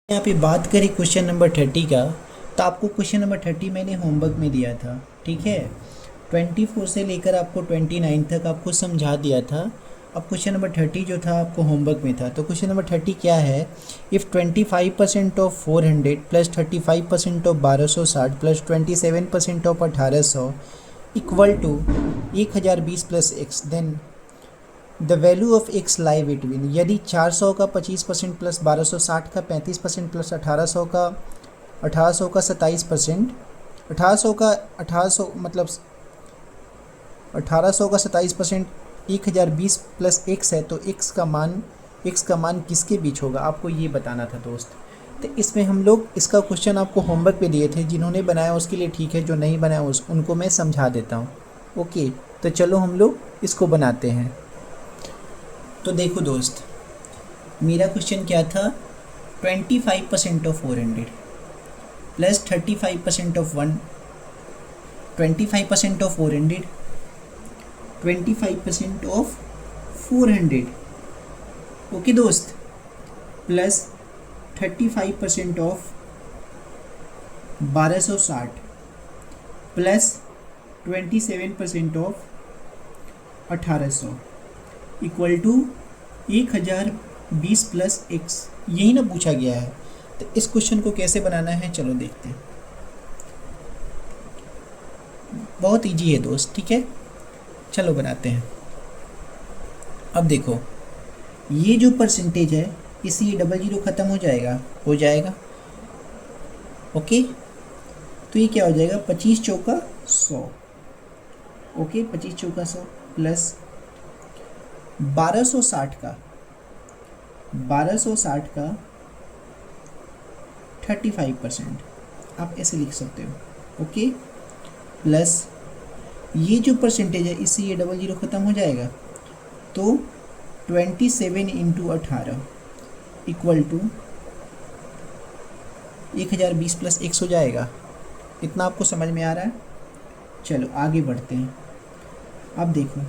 यहाँ पे बात करें क्वेश्चन नंबर 30 का, तो आपको क्वेश्चन नंबर 30 मैंने होमवर्क में दिया था। ठीक है, 24 से लेकर आपको 29 तक आपको समझा दिया था। अब क्वेश्चन नंबर 30 जो था आपको होमवर्क में था। तो क्वेश्चन नंबर 30 क्या है? If 25% of 400 plus 35% of 1260 plus 27% of 1800 equal to 1020 plus x, then the value of x lie between. यदि 400 का 25% प्लस 1260 का 35% प्लस 1800 का 27%, 1800 का 1800 मतलब 1800 का 27% 1020 प्लस एक्स है, तो एक्स का मान किसके बीच होगा, आपको ये बताना था दोस्त। तो इसमें हम लोग इसका क्वेश्चन आपको होमवर्क पे दिए थे। जिन्होंने बनाया उसके लिए ठीक है, जो नहीं बनाया उनको मैं समझा देता हूँ। ओके, तो चलो हम लोग इसको बनाते हैं। तो देखो दोस्त, मेरा क्वेश्चन क्या था? 25% of 400 plus 35% of 25% of 400, 25% of 400, okay दोस्त, plus 35% of 1260 plus 27% of 1800 equal to 1020 plus x. यही ना पूछा गया है। तो इस क्वेश्चन को कैसे बनाना है, चलो देखते हैं। बहुत इजी है दोस्त, ठीक है, चलो बनाते हैं। अब देखो, ये जो परसेंटेज है इससे ये डबल जीरो ख़त्म हो जाएगा। ओके, तो ये क्या हो जाएगा? 25 चौका 100। ओके, 25 चौका 100 प्लस 1260 का 35%, आप ऐसे लिख सकते हो। ओके, प्लस ये जो परसेंटेज है इससे ये डबल जीरो ख़त्म हो जाएगा, तो 27 into 18 equal to 1020 plus x हो जाएगा। इतना आपको समझ में आ रहा है? चलो आगे बढ़ते हैं। अब देखो,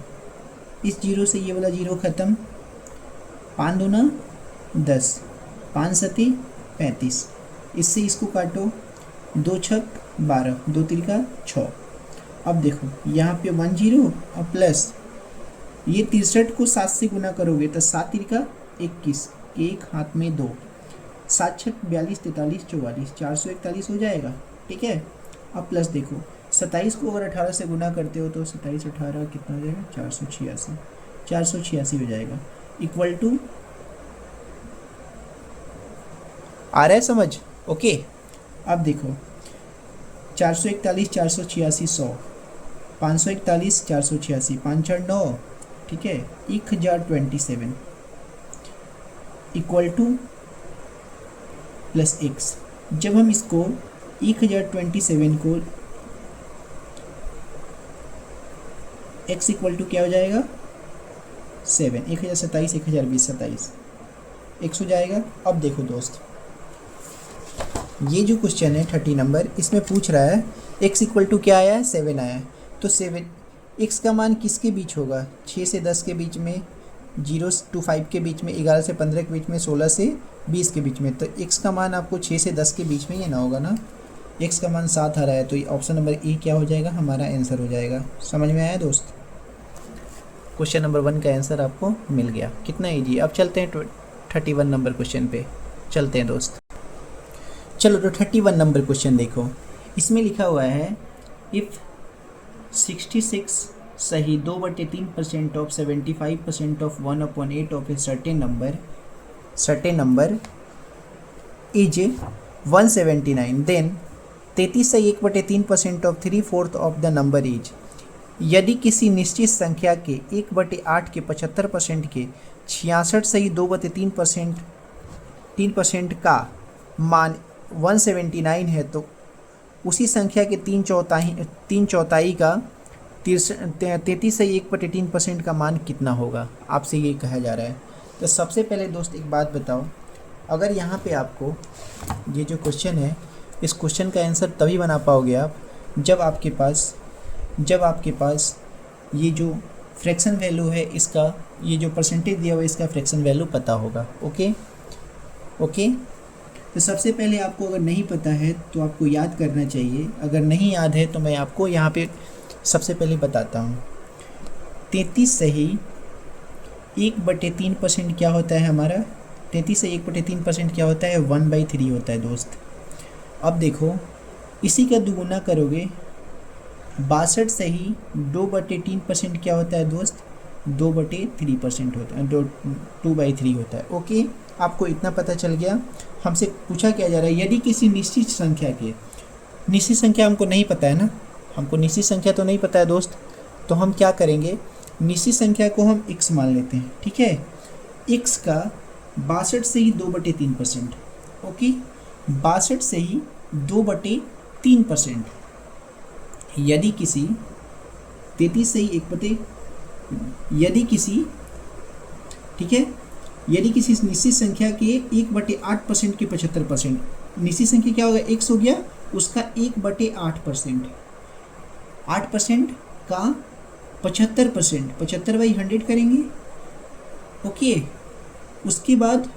इस जीरो से ये वाला जीरो ख़त्म, 5 दूना 10, 5 सती 35, इससे इसको काटो, 2 छक 12, 2 तिरका 6। अब देखो यहाँ पे 1 जीरो और प्लस ये 63 को 7 से गुना करोगे तो 7 तिरका 21, एक हाथ में 2, 7 छक 42, 43, 44, 441 हो जाएगा। ठीक है, अब प्लस देखो 27 को अगर 18 से गुना करते हो तो 27 18 कितना हो जाएगा? 486 हो जाएगा। इक्वल टू, आ रहा है समझ? ओके, अब देखो 441, 486, 100, 541, 486, 5 6 9, ठीक है, 1027 इक्वल टू प्लस एक्स। जब हम इसको 1027 को एक्स इक्वल टू क्या हो जाएगा? 7, 1027, 1020, 27 एक्स हो जाएगा। अब देखो दोस्त, ये जो क्वेश्चन है 30 नंबर, इसमें पूछ रहा है x इक्वल टू क्या आया है? 7 आया है। तो 7 x का मान किसके बीच होगा? 6 से 10 के बीच में, 0 to 5 के बीच में, 11 से 15 के बीच में, 16 से 20 के बीच में। तो x का मान आपको 6 से 10 के बीच में ये ना होगा ना। x का मान 7 आ रहा है, तो ये ऑप्शन नंबर ए क्या हो जाएगा? हमारा आंसर हो जाएगा। समझ में आया दोस्त? क्वेश्चन नंबर 1 का आंसर आपको मिल गया। कितना ईजी। अब चलते हैं 31 नंबर क्वेश्चन पे चलते हैं दोस्त। चलो, तो 31 नंबर क्वेश्चन देखो, इसमें लिखा हुआ है इफ़ 66 सही 2/3% of 75% of 1/8 of a certain number is 179, then 33 सही 1/3% of 3/4 of the number is. यदि किसी निश्चित संख्या के 1/8 के 75% के 66 सही 2/3% का मान 179 है, तो उसी संख्या के 3/4 का 33 से 1/3% का मान कितना होगा, आपसे ये कहा जा रहा है। तो सबसे पहले दोस्त एक बात बताओ, अगर यहाँ पे आपको ये जो क्वेश्चन है, इस क्वेश्चन का आंसर तभी बना पाओगे आप जब आपके पास ये जो फ्रैक्शन वैल्यू है इसका, ये जो परसेंटेज दिया हुआ है इसका फ्रैक्शन वैल्यू पता होगा। ओके, तो सबसे पहले आपको अगर नहीं पता है तो आपको याद करना चाहिए, अगर नहीं याद है तो मैं आपको यहाँ पे सबसे पहले बताता हूँ। 33 से ही 1/3% क्या होता है हमारा, 33 से 1/3% क्या होता है, 1/3 होता है दोस्त। अब देखो इसी का दुगुना करोगे, 62 से ही 2/3% क्या होता है दोस्त, 2/3% होता है, 2/3 होता है। ओके, आपको इतना पता चल गया। हमसे पूछा क्या जा रहा है, यदि किसी निश्चित संख्या के, निश्चित संख्या हमको नहीं पता है ना, हमको निश्चित संख्या तो नहीं पता है दोस्त, तो हम क्या करेंगे, निश्चित संख्या को हम x मान लेते हैं, ठीक है। x का 62 से ही 2/3%, ओके, 62 से ही 2/3%। यदि किसी 33 से ही यदि किसी, ठीक है, यदि किसी निश्चित संख्या के 1/8% के 75%, निश्चित संख्या क्या होगा, x हो गया, उसका 1/8%, 8% का 75%, 75/100 करेंगे, ओके। उसके बाद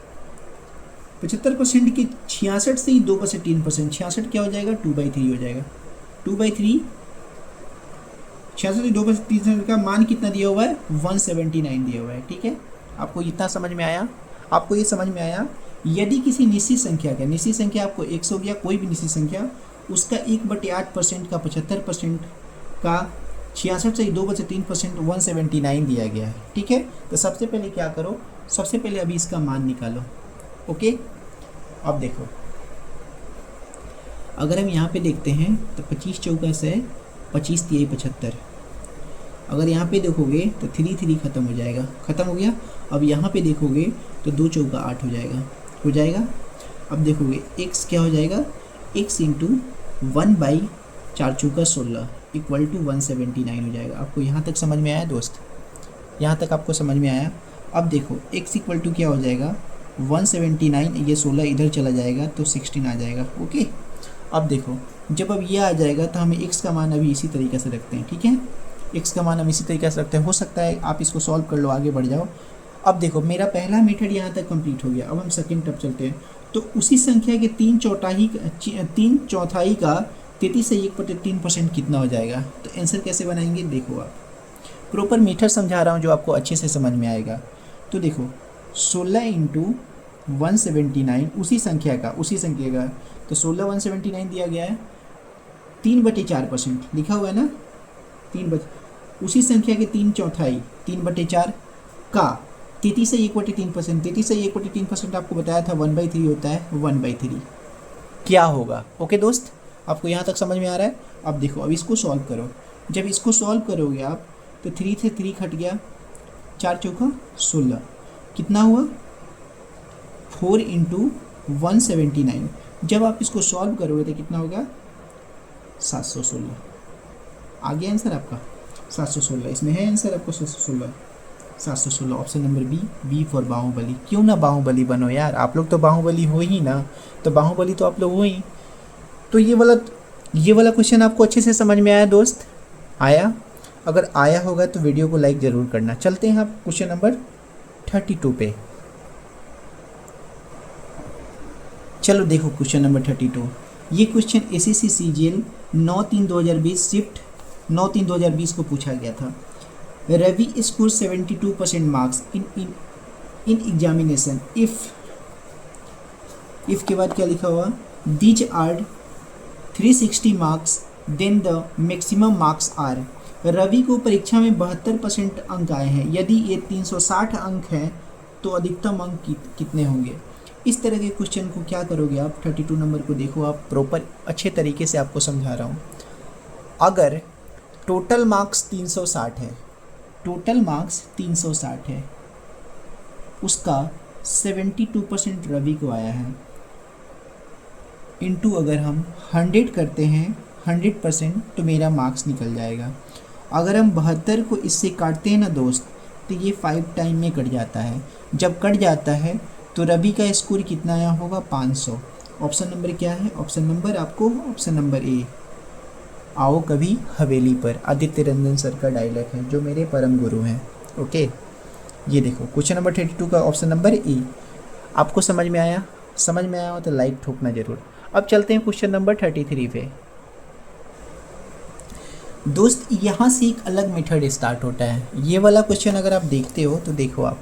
75% के 66 से ही 2/3%, 66 क्या हो जाएगा, 2/3 हो जाएगा, 2/3, 66 से 2/3 का मान कितना दिया हुआ है, 179 दिया हुआ है, ठीक है। आपको इतना समझ में आया, आपको ये समझ में आया, यदि किसी निश्चित संख्या का, निश्चित संख्या आपको x हो गया, कोई भी निश्चित संख्या, उसका 1/8% का 75% का 66 से 2/3% 179 दिया गया है, ठीक है। तो सबसे पहले क्या करो, सबसे पहले अभी इसका मान निकालो, ओके। अब देखो, अगर हम यहाँ पे देखते हैं तो 25 चौका से 25 तिहाई 75, अगर यहाँ पे देखोगे तो 3 खत्म हो जाएगा, खत्म हो गया। अब यहाँ पे देखोगे तो 2 चौका 8 हो जाएगा, हो जाएगा। अब देखोगे x क्या हो जाएगा, x इंटू 1/4 चौका 16 इक्वल टू 179 हो जाएगा। आपको यहाँ तक समझ में आया दोस्त, यहाँ तक आपको समझ में आया। अब देखो x इक्वल टू क्या हो जाएगा, 179, ये 16 इधर चला जाएगा तो 16 आ जाएगा, ओके। अब देखो जब अब ये आ जाएगा तो हमें x का मान अभी इसी तरीके से रखते हैं, ठीक है, x का मान हम इसी तरीके से रखते हैं। हो सकता है आप इसको सॉल्व कर लो, आगे बढ़ जाओ। अब देखो मेरा पहला मेथड यहाँ तक कंप्लीट हो गया, अब हम सेकंड टप चलते हैं। तो उसी संख्या के 3 चौथाई का 33 से 1/3% कितना हो जाएगा, तो आंसर कैसे बनाएंगे, देखो आप प्रॉपर मेथड समझा रहा हूँ जो आपको अच्छे से समझ में आएगा। तो देखो 16 इंटू 179 उसी संख्या का, तो 16 179 दिया गया है, 3/4% लिखा हुआ है ना, उसी संख्या के 3 चौथाई 3/4 का 33 से 1/3%, 33 से 1/3% आपको बताया था 1/3 होता है, 1/3 क्या होगा, ओके दोस्त। आपको यहाँ तक समझ में आ रहा है। अब देखो, अब इसको सॉल्व करो, जब इसको सॉल्व करोगे आप तो 3 से 3 कट गया, 4 चौका 16, कितना हुआ 4 इंटू 179। जब आप इसको सॉल्व करोगे तो कितना होगा 716, आ गया आंसर आपका 716, इसमें है आंसर आपको 716 option number B for Baahubali. क्यों ना बाहुबली बनो यार, आप लोग तो बाहुबली हो ही ना, तो बाहुबली तो आप लोग हो ही। तो ये वाला क्वेश्चन आपको अच्छे से समझ में आया दोस्त, आया? अगर आया होगा तो वीडियो को लाइक ज़रूर करना। चलते हैं आप क्वेश्चन नंबर 32 पे। चलो देखो क्वेश्चन नंबर 32, ये क्वेश्चन ACC CGL 9/3/2020 शिफ्ट 9/3/2020 को पूछा गया था। Ravi score 72% marks in examination if के बाद क्या लिखा हुआ, these are 360 marks then the maximum marks are. रवि को परीक्षा में 72% अंक आए हैं, यदि ये 360 अंक हैं तो अधिकतम अंक कितने होंगे। इस तरह के क्वेश्चन को क्या करोगे आप, 32 नंबर को देखो आप, प्रॉपर अच्छे तरीके से आपको समझा रहा हूँ। अगर टोटल मार्क्स 360 है, टोटल मार्क्स 360 है, उसका 72% रवि को आया है, इनटू अगर हम 100 करते हैं 100% तो मेरा मार्क्स निकल जाएगा। अगर हम 72 को इससे काटते हैं ना दोस्त, तो ये 5 टाइम में कट जाता है। जब कट जाता है तो रवि का स्कोर कितना आया होगा, 500। ऑप्शन नंबर क्या है, ऑप्शन नंबर आपको, ऑप्शन नंबर ए। आओ कभी हवेली पर, आदित्य रंजन सर का डायलॉग है जो मेरे परम गुरु हैं, ओके। ये देखो क्वेश्चन नंबर 32 का ऑप्शन नंबर ए। आपको समझ में आया, समझ में आया हो तो लाइक ठोकना जरूर। अब चलते हैं क्वेश्चन नंबर 33 पे। दोस्त यहाँ से एक अलग मेथड स्टार्ट होता है। ये वाला क्वेश्चन अगर आप देखते हो तो देखो आप,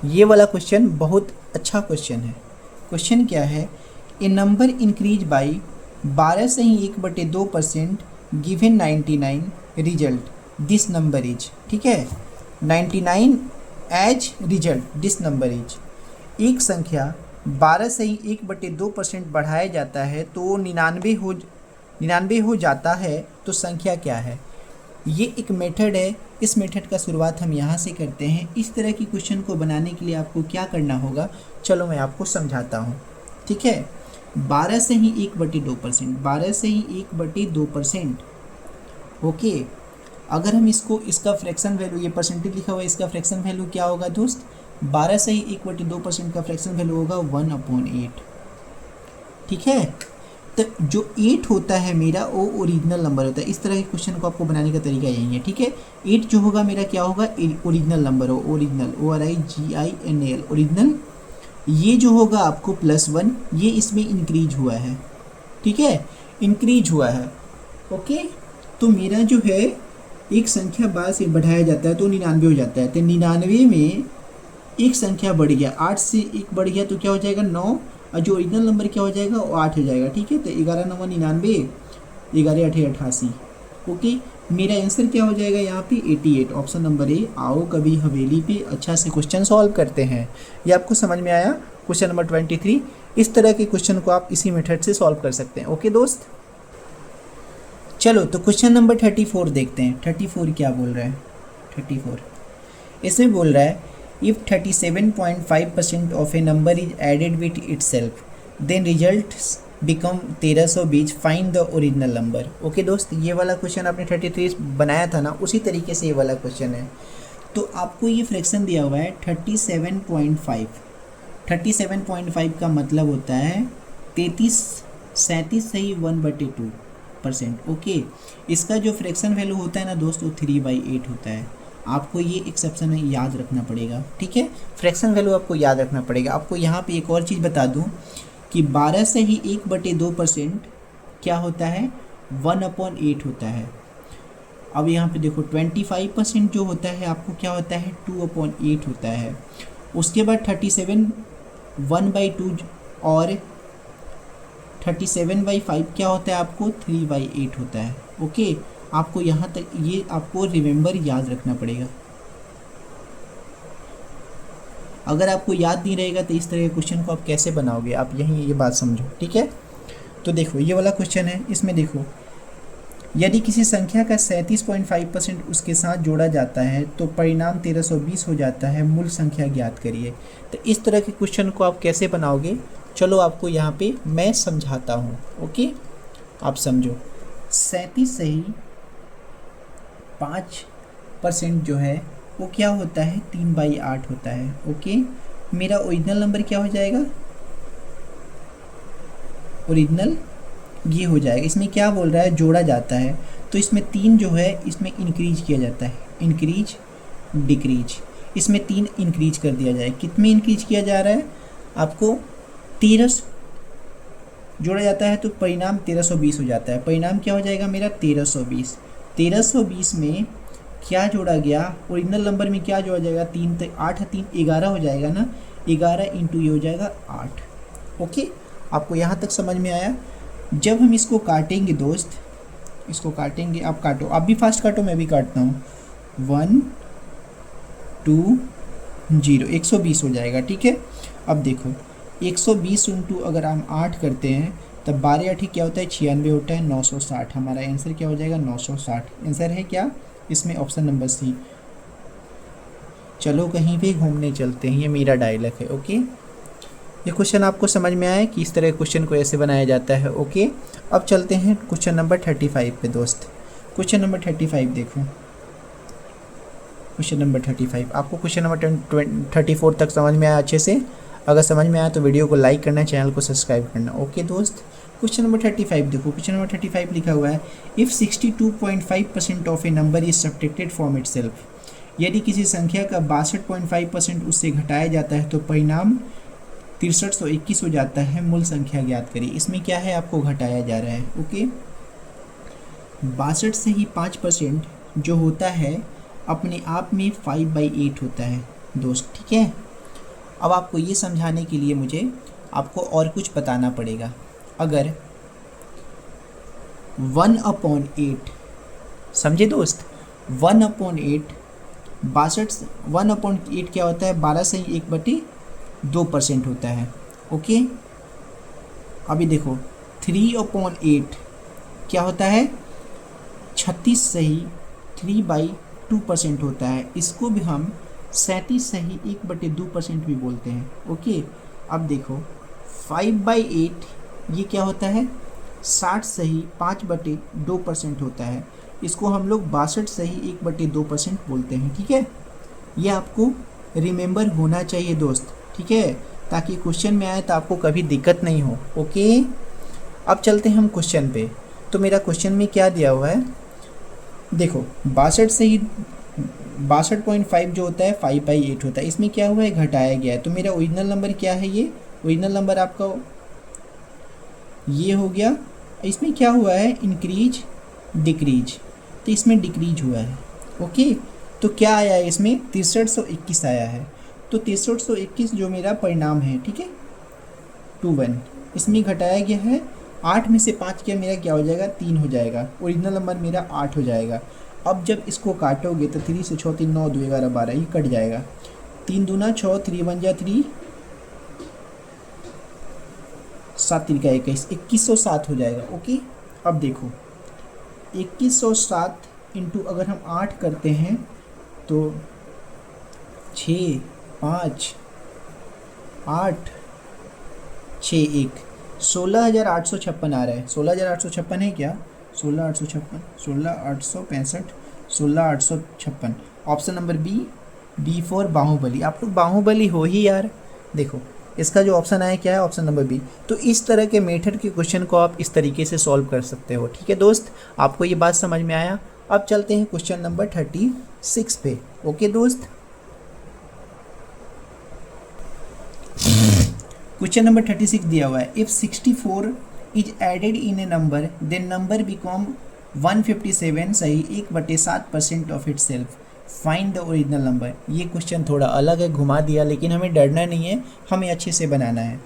ये वाला क्वेश्चन बहुत अच्छा क्वेश्चन है। क्वेश्चन क्या है, ए नंबर इंक्रीज बाई 12 से ही 1/2% given 99 result this number is. ठीक है, 99 as result this number is. एक संख्या 12 से ही 1/2% बढ़ाया जाता है तो 99 हो जाता है, तो संख्या क्या है। ये एक मेथड है। इस मेथड का शुरुआत हम यहाँ से करते हैं। इस तरह की क्वेश्चन को बनाने के लिए आपको क्या करना होगा, चलो मैं आपको समझाता हूँ। ठीक है, 12 से ही 1/2%, 12 से ही 1/2%। ओके, अगर हम इसका फ्रैक्शन वैल्यू, ये परसेंटेज लिखा हुआ है, इसका फ्रैक्शन वैल्यू क्या होगा दोस्त, 12 से ही 1/2% का फ्रैक्शन वैल्यू होगा 1/8। ठीक है, तो जो 8 होता है मेरा वो ओरिजिनल नंबर होता है। इस तरह के क्वेश्चन को आपको बनाने का तरीका यही है। ठीक है, 8 जो होगा मेरा क्या होगा, ओरिजिनल नंबर हो, ओरिजिनल, ORIGINAL, ओरिजिनल। ये जो होगा आपको +1, ये इसमें इंक्रीज हुआ है। ठीक है, इंक्रीज हुआ है। ओके, तो मेरा जो है एक संख्या 12 से बढ़ाया जाता है तो 99 हो जाता है। तो 99 में एक संख्या बढ़ गया, 8 से 1 बढ़ गया तो क्या हो जाएगा 9, और जो ओरिजिनल नंबर क्या हो जाएगा वो 8 हो जाएगा। ठीक है, तो 11 9 99, 11 8 88। ओके, मेरा आंसर क्या हो जाएगा यहाँ पे 88, ऑप्शन नंबर ए। आओ कभी हवेली पे अच्छा से क्वेश्चन सॉल्व करते हैं। ये आपको समझ में आया क्वेश्चन नंबर 23। इस तरह के क्वेश्चन को आप इसी मेथड से सॉल्व कर सकते हैं। ओके दोस्त, चलो तो क्वेश्चन नंबर 34 देखते हैं। 34 क्या बोल रहा है, 34 इसमें बोल रहा है if 37.5% of a number is added with itself then results become 1320, find the original number। Okay दोस्त, ये वाला क्वेश्चन आपने 33 बनाया था ना, उसी तरीके से ये वाला क्वेश्चन है। तो आपको ये फ्रैक्शन दिया हुआ है 37.5। 37.5 का मतलब होता है 37 से ही 1/2%। ओके, इसका जो फ्रैक्शन वैल्यू होता है ना दोस्त, वो 3/8 होता है। आपको ये एक्सेप्शन याद रखना पड़ेगा। ठीक है, फ्रैक्शन वैल्यू आपको याद रखना पड़ेगा। आपको यहाँ पे एक और चीज़ बता दूँ कि 12 से ही 1/2% क्या होता है, 1/8 होता है। अब यहाँ पे देखो 25% जो होता है आपको क्या होता है, 2/8 होता है। उसके बाद 37 1/2 और 37/5 क्या होता है आपको, 3/8 होता है। ओके, आपको यहाँ तक ये आपको रिमेंबर याद रखना पड़ेगा। अगर आपको याद नहीं रहेगा तो इस तरह के क्वेश्चन को आप कैसे बनाओगे, आप यही ये बात समझो। ठीक है, तो देखो ये वाला क्वेश्चन है, इसमें देखो यदि किसी संख्या का 37.5% उसके साथ जोड़ा जाता है तो परिणाम 1320 हो जाता है, मूल संख्या ज्ञात करिए। तो इस तरह के क्वेश्चन को आप कैसे बनाओगे, चलो आपको यहाँ पे मैं समझाता हूँ। ओके, आप समझो। 37 से ही 5% जो है वो क्या होता है, 3/8 होता है। ओके, मेरा ओरिजिनल नंबर क्या हो जाएगा, ओरिजिनल ये हो जाएगा। इसमें क्या बोल रहा है, जोड़ा जाता है तो इसमें 3 जो है इसमें इंक्रीज किया जाता है, इंक्रीज डिक्रीज। इसमें 3 इंक्रीज कर दिया जाए। कितने इंक्रीज किया जा रहा है आपको, 13 जोड़ा जाता है तो परिणाम 1320 हो जाता है। परिणाम क्या हो जाएगा मेरा 1320। 1320 में क्या जोड़ा गया, ओरिजिनल नंबर में क्या जोड़ा जाएगा, 3 तो 8 3 11 हो जाएगा ना, 11 इंटू ये हो जाएगा 8। ओके, आपको यहाँ तक समझ में आया। जब हम इसको काटेंगे दोस्त, इसको काटेंगे, आप काटो, आप भी फास्ट काटो, मैं भी काटता हूँ। 1 2 0 120 हो जाएगा। ठीक है, अब देखो 120 इंटू अगर हम 8 करते हैं तब 12 8 क्या होता है, 96 होता है, 960। हमारा आंसर क्या हो जाएगा, 960 आंसर है क्या इसमें, ऑप्शन नंबर सी। चलो कहीं पे घूमने चलते हैं, ये मेरा डायलॉग है। ओके, ये क्वेश्चन आपको समझ में आया कि इस तरह क्वेश्चन को ऐसे बनाया जाता है। ओके, अब चलते हैं क्वेश्चन नंबर 35 पे दोस्त। क्वेश्चन नंबर 35 देखो, क्वेश्चन नंबर 35 आपको क्वेश्चन नंबर 34 तक समझ में आया अच्छे से। अगर समझ में आया तो वीडियो को लाइक करना, चैनल को सब्सक्राइब करना। ओके दोस्त, क्वेश्चन नंबर 35 देखो। क्वेश्चन नंबर 35 लिखा हुआ है, if 62.5% of A number is subtracted from itself. यदि किसी संख्या का 62.5% उससे घटाया जाता है तो परिणाम 6321 हो जाता है। मूल संख्या ज्ञात करिए। इसमें क्या है, आपको घटाया जा रहा है। ओके, 62 से ही 5% जो होता है अपने आप में 5/8 होता है दोस्त, ठीक है। अब आपको ये समझाने के लिए मुझे आपको और कुछ बताना पड़ेगा। अगर 1/8, समझे दोस्त, 1/8, 1/8 क्या होता है, 12 से ही 1/2% होता है। ओके, अभी देखो 3/8 क्या होता है, 36 से ही 3/2% होता है। इसको भी हम 37 से ही 1/2% भी बोलते हैं। ओके, अब देखो 5/8 ये क्या होता है, 60 से ही 5/2% होता है। इसको हम लोग 62 से ही 1/2% बोलते हैं, ठीक है। ये आपको रिमेंबर होना चाहिए दोस्त, ठीक है, ताकि क्वेश्चन में आए तो आपको कभी दिक्कत नहीं हो। ओके, अब चलते हैं हम क्वेश्चन पे। तो मेरा क्वेश्चन में क्या दिया हुआ है, देखो 62 से ही 62.5 जो होता है 5/8 होता है। इसमें क्या हुआ है, घटाया गया है। तो मेरा ओरिजिनल नंबर क्या है, ये ओरिजिनल नंबर आपका ये हो गया। इसमें क्या हुआ है, इंक्रीज डिक्रीज, तो इसमें डिक्रीज हुआ है। ओके, तो क्या आया है, इसमें 6321 आया है। तो 6321 जो मेरा परिणाम है, ठीक है, 21, इसमें घटाया गया है। 8 में से 5 क्या मेरा क्या हो जाएगा, 3 हो जाएगा। ओरिजिनल नंबर मेरा 8 हो जाएगा। अब जब इसको काटोगे तो 3 से 6 3 9 2 11 12 ये कट जाएगा। 3 दूना 6, 3 1 जा 3, 7 3 का 21, 2107 हो जाएगा। ओके, अब देखो 2107 इंटू अगर हम 8 करते हैं तो 6 5 8 6 1 16,856 आ रहा है। 16,856 है क्या, 16,856, 16,865, 16,856। Option number B for Baahubali. आप लोग बाहुबली हो ही यार। देखो इसका जो ऑप्शन आया क्या है, ऑप्शन नंबर बी। तो इस तरह के मेथड के क्वेश्चन को आप इस तरीके से सॉल्व कर सकते हो, ठीक है दोस्त। आपको ये बात समझ में आया। अब चलते हैं क्वेश्चन नंबर 36 पे। ओके दोस्त, क्वेश्चन नंबर 36 दिया हुआ है, if 64 is added in a number then number become 157 सही 1/7% of itself, find the original number. ये क्वेश्चन थोड़ा अलग है, घुमा दिया, लेकिन हमें डरना नहीं है, हमें अच्छे से बनाना है।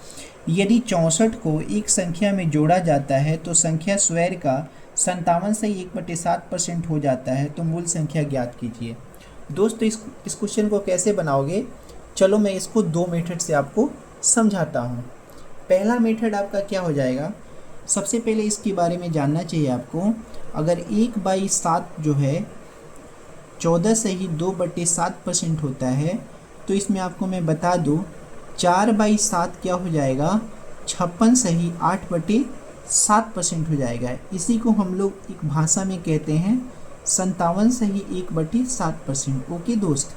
यदि 64 को एक संख्या में जोड़ा जाता है तो संख्या स्वैर का 57 से 1/7% हो जाता है, तो मूल संख्या ज्ञात कीजिए। दोस्तों इस क्वेश्चन को कैसे बनाओगे, चलो मैं इसको 2 मेथड से आपको समझाता हूँ। पहला मेथड आपका क्या हो जाएगा, सबसे पहले इसके बारे में जानना चाहिए आपको। अगर 1/7 जो है 14 से ही 2/7% होता है, तो इसमें आपको मैं बता दूँ 4/7 क्या हो जाएगा, 56 से ही 8/7% हो जाएगा। इसी को हम लोग एक भाषा में कहते हैं 57 से ही 1/7%। ओके दोस्त,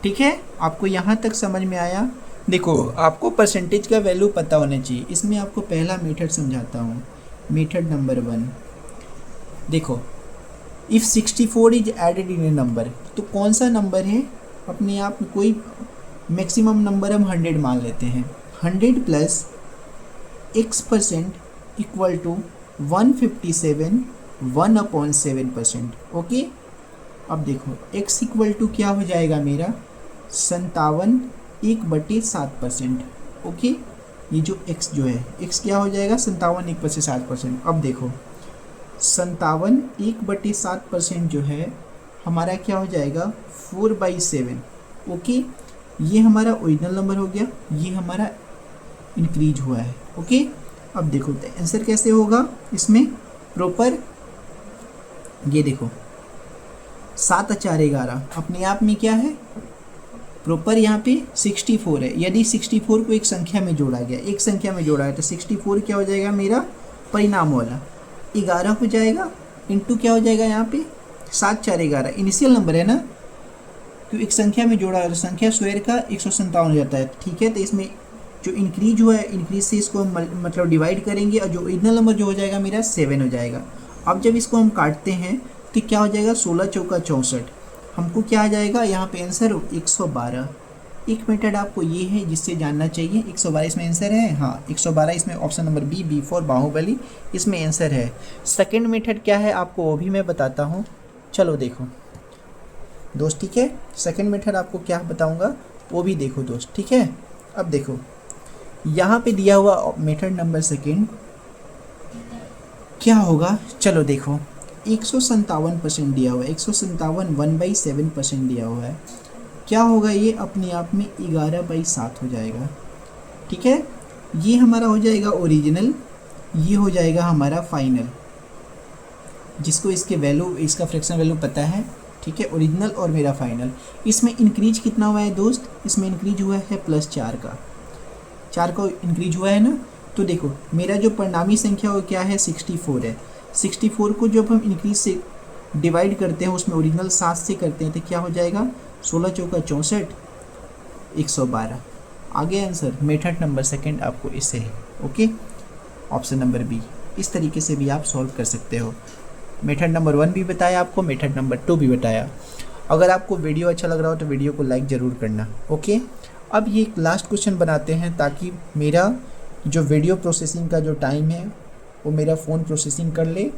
ठीक है, आपको यहाँ तक समझ में आया। देखो आपको परसेंटेज का वैल्यू पता होना चाहिए। इसमें आपको पहला मेथड समझाता हूँ, मेथड नंबर 1। देखो if 64 is added in a number, तो कौन सा नंबर है, अपने आप में कोई मैक्सिमम नंबर हम 100 मान लेते हैं। 100 plus x% equal to 157 1/7%। Okay, अब देखो x इक्वल टू क्या हो जाएगा मेरा 57 1/7%। ओके, ये जो x जो है x क्या हो जाएगा 57 1/7%। अब देखो 57 1/7% जो है हमारा क्या हो जाएगा 4/7। ओके, ये हमारा ओरिजिनल नंबर हो गया, ये हमारा इंक्रीज हुआ है। ओके, अब देखो तो आंसर कैसे होगा इसमें प्रॉपर, ये देखो 7 4 11 अपने आप में क्या है प्रॉपर, यहाँ पे 64 है। यदि 64 को एक संख्या में जोड़ा गया, एक संख्या में जोड़ा है, तो 64 क्या हो जाएगा मेरा परिणाम वाला 11 हो जाएगा, इंटू क्या हो जाएगा यहाँ पे 7 4 11 इनिशियल नंबर है ना, क्योंकि एक संख्या में जोड़ा है तो संख्या स्क्वायर का 157 हो जाता है। ठीक है, तो इसमें जो इंक्रीज हुआ है, इंक्रीज से इसको हम मतलब डिवाइड करेंगे और जो ओरिजिनल नंबर जो हो जाएगा मेरा 7 हो जाएगा। अब जब इसको हम काटते हैं तो क्या हो जाएगा 16 चौका 64, हमको क्या आ जाएगा यहाँ पे आंसर 112। एक मेथड आपको ये है जिससे जानना चाहिए। 112 इसमें आंसर है, हाँ 112 इसमें option number B, B4 Baahubali इसमें आंसर है। सेकंड मेथड क्या है आपको वो भी मैं बताता हूँ, चलो देखो दोस्त, ठीक है। सेकंड मेथड आपको क्या बताऊँगा वो भी देखो दोस्त, ठीक है। अब देखो यहाँ पे दिया हुआ मेथड नंबर सेकंड क्या होगा, चलो देखो 157% दिया हुआ है, 157 1/7% दिया हुआ है। क्या होगा ये अपने आप में 11/7 हो जाएगा, ठीक है। ये हमारा हो जाएगा ओरिजिनल, ये हो जाएगा हमारा फाइनल, जिसको इसके वैल्यू, इसका फ्रैक्शन वैल्यू पता है, ठीक है। ओरिजिनल और मेरा फाइनल। इसमें इंक्रीज कितना हुआ है दोस्त, इसमें इंक्रीज हुआ है +4 का, 4 का इंक्रीज हुआ है ना। तो देखो मेरा जो परिणामी संख्या वो क्या है 64 है। 64 को जब हम इंक्रीज से डिवाइड करते हैं, उसमें ओरिजिनल 7 से करते हैं तो क्या हो जाएगा 16 चौका 64, 112 आगे आंसर। मेथड नंबर सेकंड आपको इससे है, ओके, ऑप्शन नंबर बी। इस तरीके से भी आप सॉल्व कर सकते हो। मेथड नंबर 1 भी बताया आपको, मेथड नंबर 2 भी बताया। अगर आपको वीडियो अच्छा लग रहा हो तो वीडियो को लाइक ज़रूर करना, ओके। अब ये एक लास्ट क्वेश्चन बनाते हैं ताकि मेरा जो वीडियो प्रोसेसिंग का जो टाइम है वो मेरा फ़ोन प्रोसेसिंग कर ले।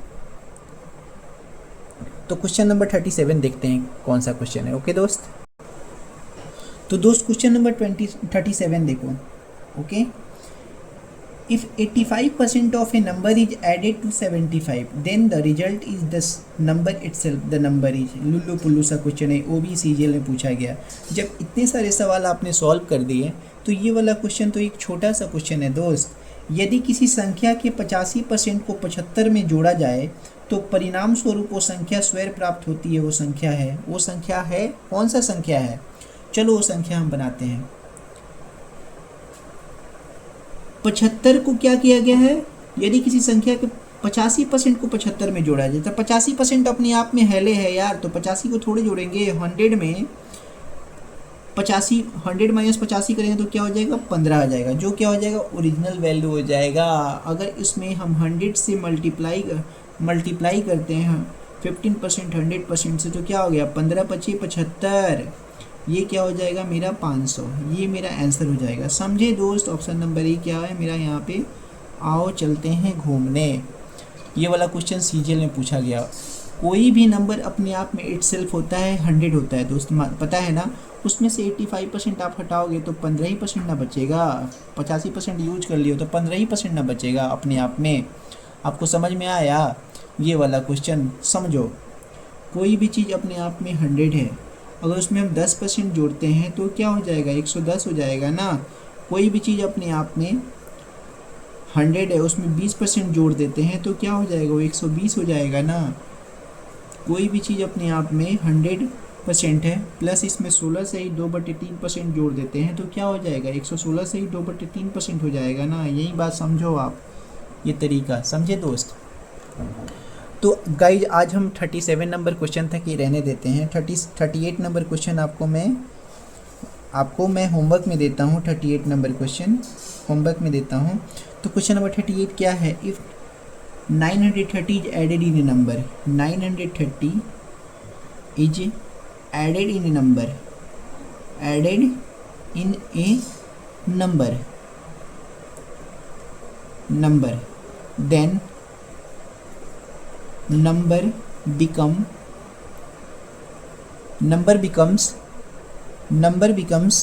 तो क्वेश्चन नंबर 37 देखते हैं कौन सा क्वेश्चन है, ओके दोस्त। तो दोस्त क्वेश्चन नंबर 37 देखो, okay. If 85% of a number is added to 75, then the result is the number itself. The number is लुल्लू पुल्लू सा क्वेश्चन है, OBCGL में पूछा गया। जब इतने सारे सवाल आपने सॉल्व कर दिए तो ये वाला क्वेश्चन तो एक छोटा सा क्वेश्चन है दोस्त। यदि किसी संख्या के 85% को 75 में जोड़ा जाए तो परिणाम स्वरूप वो संख्या स्वयं प्राप्त होती है। वो संख्या है कौन सा संख्या है, चलो वो संख्या हम बनाते हैं। 75 को क्या किया गया है, यदि किसी संख्या के 85% को 75 में जोड़ा जाए तो 85% अपने आप में हेले है यार, तो 85 को थोड़े जोड़ेंगे 100 में। 85 100 माइनस 85 करेंगे तो क्या हो जाएगा 15 आ जाएगा, जो क्या हो जाएगा ओरिजिनल वैल्यू हो जाएगा। अगर इसमें हम 100 से मल्टीप्लाई करते हैं 15% 100% से तो क्या हो गया 15 × 25 75, ये क्या हो जाएगा मेरा 500, ये मेरा आंसर हो जाएगा। समझे दोस्त, ऑप्शन नंबर ए क्या है मेरा यहाँ पे। आओ चलते हैं घूमने। ये वाला क्वेश्चन सीजीएल में पूछा गया। कोई भी नंबर अपने आप में इटसेल्फ होता है 100 होता है दोस्त, पता है ना। उसमें से 85% आप हटाओगे तो 15% ना बचेगा। 85% यूज कर लियो तो 15% ना बचेगा अपने आप में। आपको समझ में आया ये वाला क्वेश्चन, समझो। कोई भी चीज़ अपने आप में 100 है, अगर उसमें हम 10% जोड़ते हैं तो क्या हो जाएगा 110 हो जाएगा ना। कोई भी चीज़ अपने आप में 100 है, उसमें 20% जोड़ देते हैं तो क्या हो जाएगा वो 120 हो जाएगा ना। कोई भी चीज़ अपने आप में 100% है, प्लस इसमें 16 से ही 2/3% जोड़ देते हैं तो क्या हो जाएगा 116 से ही 2/3% हो जाएगा ना। यही बात समझो आप, ये तरीका समझे दोस्त। तो गाइज आज हम 37 नंबर क्वेश्चन तक ही रहने देते हैं। 38 नंबर क्वेश्चन आपको मैं होमवर्क में देता हूँ। 38 नंबर क्वेश्चन होमवर्क में देता हूँ। तो क्वेश्चन नंबर 38 क्या है, if 930 is added in a number, 930 is added in a number then number becomes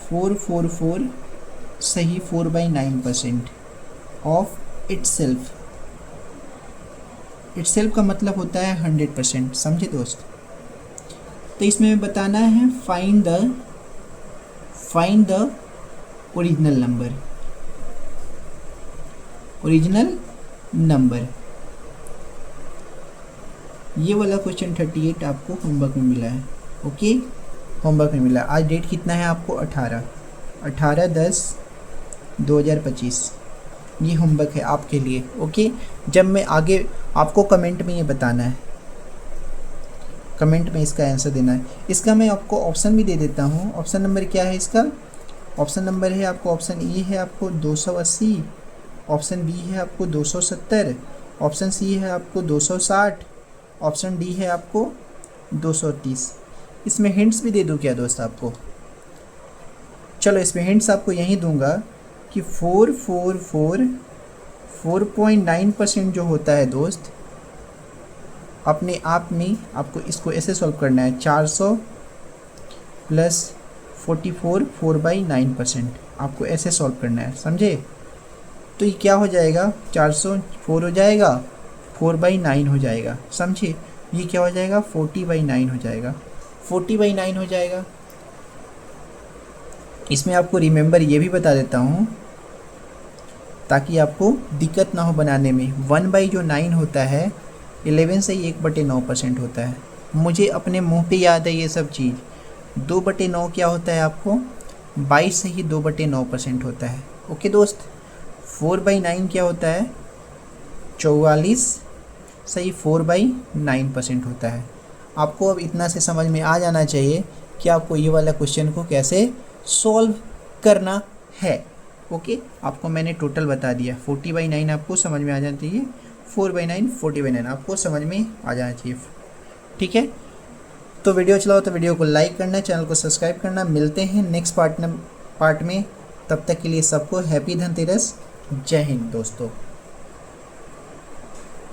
444 सही 4/9% ऑफ इटसेल्फ। इटसेल्फ का मतलब होता है 100%, समझे दोस्त। तो इसमें बताना है फाइंड द ओरिजिनल नंबर। ये वाला क्वेश्चन 38 आपको होमवर्क में मिला है, ओके, होमवर्क में मिला। आज डेट कितना है आपको 18/10/2025। ये होमवर्क है आपके लिए, ओके। जब मैं आगे आपको कमेंट में ये बताना है, कमेंट में इसका आंसर देना है। इसका मैं आपको ऑप्शन भी दे देता हूँ। ऑप्शन नंबर क्या है इसका, ऑप्शन नंबर है आपको, ऑप्शन ए है आपको 280, ऑप्शन बी है आपको 270, ऑप्शन सी है आपको 260, ऑप्शन डी है आपको 230। इसमें हिंट्स भी दे दूँ क्या दोस्त आपको? चलो इसमें हिंट्स आपको यहीं दूंगा कि 4.9% जो होता है दोस्त, अपने आप में आपको इसको ऐसे सॉल्व करना है, 400 प्लस 44 4/9%, आपको ऐसे सॉल्व करना है, समझे? तो ये क्या हो जाएगा, 404 हो जाएगा, 4/9 हो जाएगा, समझे? ये क्या हो जाएगा, 40/9 हो जाएगा, 40/9 हो जाएगा। इसमें आपको रिमेंबर ये भी बता देता हूँ ताकि आपको दिक्कत ना हो बनाने में। 1/9 होता है 11 से ही 1/9% होता है। मुझे अपने मुंह पे याद है ये सब चीज़। 2/9 क्या होता है आपको, 22 से ही 2/9% होता है। ओके दोस्त। 4/9 क्या होता है, 44 से ही 4/9% होता है। आपको अब इतना से समझ में आ जाना चाहिए कि आपको ये वाला क्वेश्चन को कैसे सॉल्व करना है। ओके, आपको मैंने टोटल बता दिया। 40/9 आपको समझ में आ जाना चाहिए, 4/9 40/9 आपको समझ में आ जाना चाहिए। ठीक है, तो वीडियो चलाओ तो वीडियो को लाइक करना, चैनल को सब्सक्राइब करना। मिलते हैं नेक्स्ट पार्ट में। तब तक के लिए सबको हैप्पी धनतेरस। जय हिंद दोस्तों।